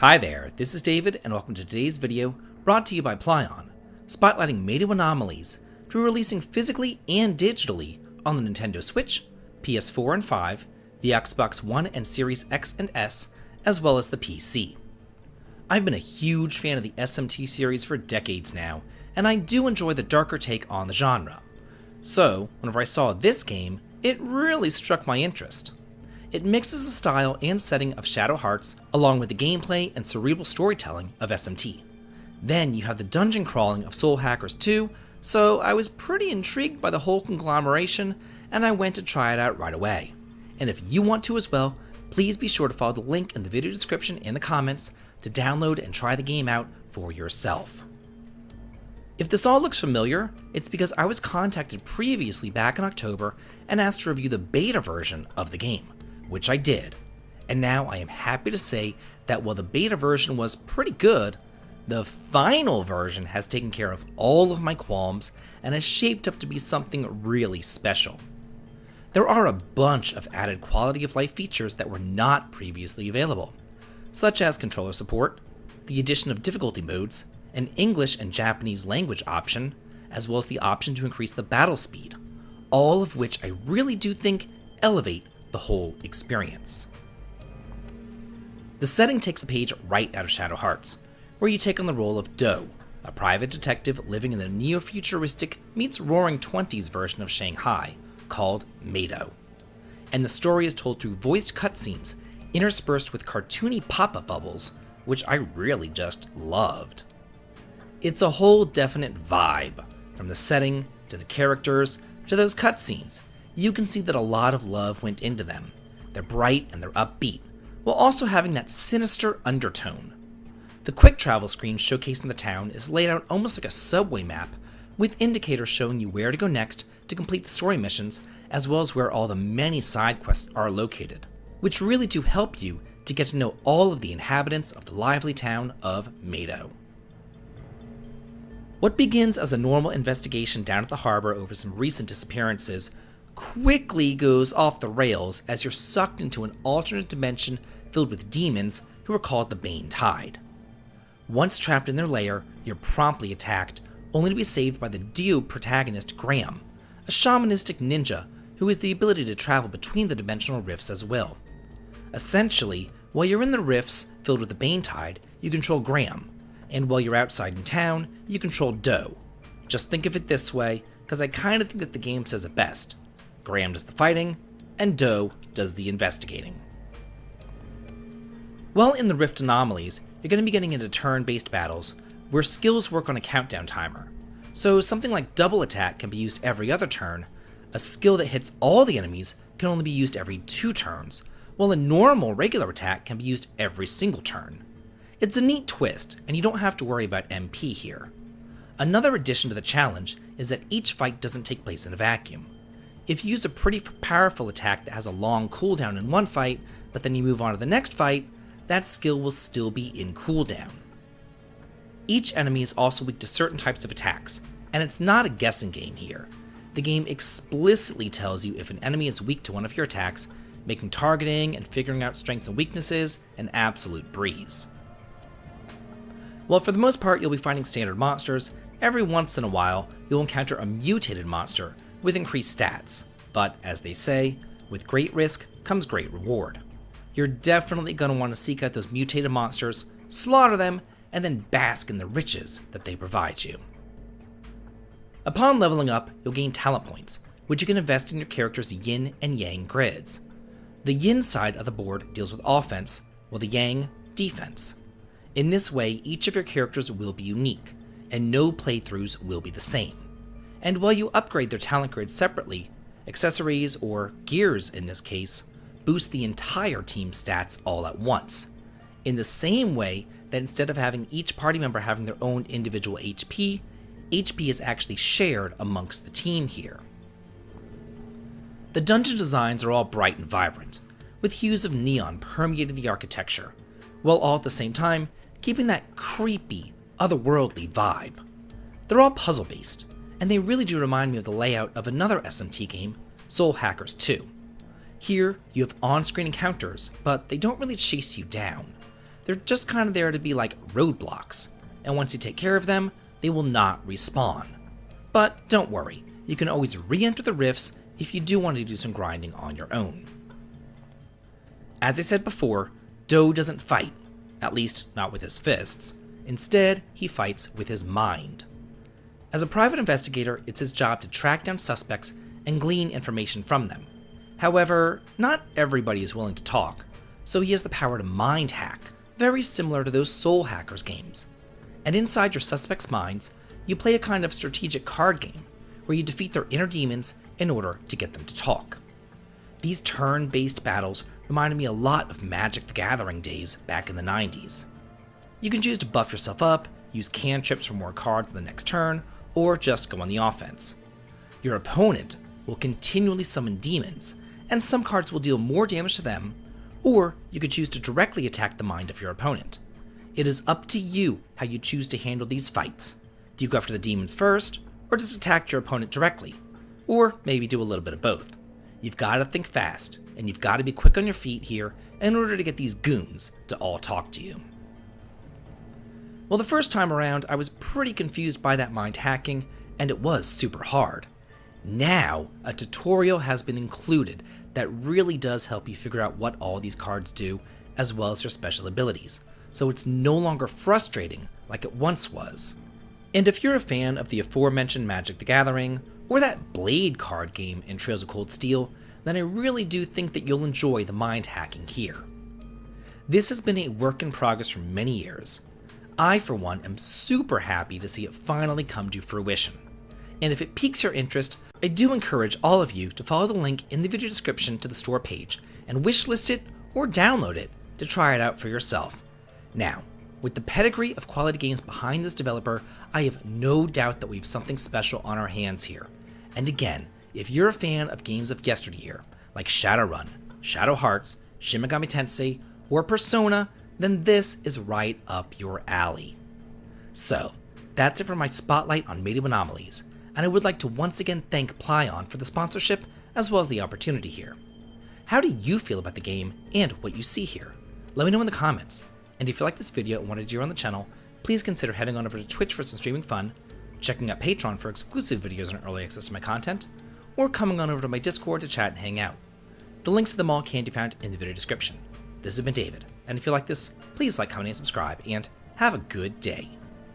Hi there, this is David and welcome to today's video brought to you by Plyon, spotlighting Mato Anomalies to be releasing physically and digitally on the Nintendo Switch, PS4 and 5, the Xbox One and Series X and S, as well as the PC. I've been a huge fan of the SMT series for decades now, and I do enjoy the darker take on the genre. So, whenever I saw this game, it really struck my interest. It mixes the style and setting of Shadow Hearts along with the gameplay and cerebral storytelling of SMT. Then you have the dungeon crawling of Soul Hackers 2, so I was pretty intrigued by the whole conglomeration and I went to try it out right away. And if you want to as well, please be sure to follow the link in the video description and the comments to download and try the game out for yourself. If this all looks familiar, it's because I was contacted previously back in October and asked to review the beta version of the game, which I did. And now I am happy to say that while the beta version was pretty good, the final version has taken care of all of my qualms and has shaped up to be something really special. There are a bunch of added quality of life features that were not previously available, such as controller support, the addition of difficulty modes, an English and Japanese language option, as well as the option to increase the battle speed, all of which I really do think elevate the whole experience. The setting takes a page right out of Shadow Hearts, where you take on the role of Do, a private detective living in the neo-futuristic meets Roaring Twenties version of Shanghai, called Mato. And the story is told through voiced cutscenes, interspersed with cartoony pop-up bubbles, which I really just loved. It's a whole definite vibe, from the setting, to the characters, to those cutscenes. You can see that a lot of love went into them. They're bright and they're upbeat, while also having that sinister undertone. The quick travel screen showcasing the town is laid out almost like a subway map, with indicators showing you where to go next to complete the story missions, as well as where all the many side quests are located, which really do help you to get to know all of the inhabitants of the lively town of Mato. What begins as a normal investigation down at the harbor over some recent disappearances quickly goes off the rails as you're sucked into an alternate dimension filled with demons who are called the Bane Tide. Once trapped in their lair, you're promptly attacked, only to be saved by the Dio protagonist Graham, a shamanistic ninja who has the ability to travel between the dimensional rifts as well. Essentially, while you're in the rifts filled with the Bane Tide, you control Graham, and while you're outside in town, you control Do. Just think of it this way, because I kinda think that the game says it best. Graham does the fighting, and Do does the investigating. While in the Rift Anomalies, you're going to be getting into turn-based battles, where skills work on a countdown timer. So something like double attack can be used every other turn, a skill that hits all the enemies can only be used every 2 turns, while a normal regular attack can be used every single turn. It's a neat twist, and you don't have to worry about MP here. Another addition to the challenge is that each fight doesn't take place in a vacuum. If you use a pretty powerful attack that has a long cooldown in one fight, but then you move on to the next fight, that skill will still be in cooldown. Each enemy is also weak to certain types of attacks, and it's not a guessing game here. The game explicitly tells you if an enemy is weak to one of your attacks, making targeting and figuring out strengths and weaknesses an absolute breeze. While for the most part you'll be fighting standard monsters, every once in a while you'll encounter a mutated monster with increased stats, but as they say, with great risk comes great reward. You're definitely going to want to seek out those mutated monsters, slaughter them, and then bask in the riches that they provide you. Upon leveling up, you'll gain talent points, which you can invest in your character's yin and yang grids. The yin side of the board deals with offense, while the yang, defense. In this way, each of your characters will be unique, and no playthroughs will be the same. And while you upgrade their talent grids separately, accessories, or gears in this case, boost the entire team's stats all at once, in the same way that instead of having each party member having their own individual HP, HP is actually shared amongst the team here. The dungeon designs are all bright and vibrant, with hues of neon permeating the architecture, while all at the same time keeping that creepy, otherworldly vibe. They're all puzzle-based, and they really do remind me of the layout of another SMT game, Soul Hackers 2. Here, you have on-screen encounters, but they don't really chase you down. They're just kind of there to be like roadblocks, and once you take care of them, they will not respawn. But don't worry, you can always re-enter the rifts if you do want to do some grinding on your own. As I said before, Do doesn't fight, at least not with his fists. Instead, he fights with his mind. As a private investigator, it's his job to track down suspects and glean information from them. However, not everybody is willing to talk, so he has the power to mind hack, very similar to those Soul Hackers games. And inside your suspects' minds, you play a kind of strategic card game, where you defeat their inner demons in order to get them to talk. These turn-based battles reminded me a lot of Magic the Gathering days back in the 90s. You can choose to buff yourself up, use cantrips for more cards the next turn, or just go on the offense. Your opponent will continually summon demons, and some cards will deal more damage to them, or you could choose to directly attack the mind of your opponent. It is up to you how you choose to handle these fights. Do you go after the demons first, or just attack your opponent directly? Or maybe do a little bit of both. You've got to think fast, and you've got to be quick on your feet here in order to get these goons to all talk to you. Well, the first time around, I was pretty confused by that mind hacking, and it was super hard. Now, a tutorial has been included that really does help you figure out what all these cards do, as well as their special abilities, so it's no longer frustrating like it once was. And if you're a fan of the aforementioned Magic the Gathering, or that Blade card game in Trails of Cold Steel, then I really do think that you'll enjoy the mind hacking here. This has been a work in progress for many years. I, for one, am super happy to see it finally come to fruition. And if it piques your interest, I do encourage all of you to follow the link in the video description to the store page and wishlist it or download it to try it out for yourself. Now, with the pedigree of quality games behind this developer, I have no doubt that we have something special on our hands here. And again, if you're a fan of games of yesteryear, like Shadowrun, Shadow Hearts, Shin Megami Tensei, or Persona, then this is right up your alley. So, that's it for my spotlight on Mato Anomalies, and I would like to once again thank Plyon for the sponsorship as well as the opportunity here. How do you feel about the game and what you see here? Let me know in the comments. And if you like this video and want to cheer on the channel, please consider heading on over to Twitch for some streaming fun, checking out Patreon for exclusive videos and early access to my content, or coming on over to my Discord to chat and hang out. The links to them all can be found in the video description. This has been David, and if you like this, please like, comment, and subscribe, and have a good day.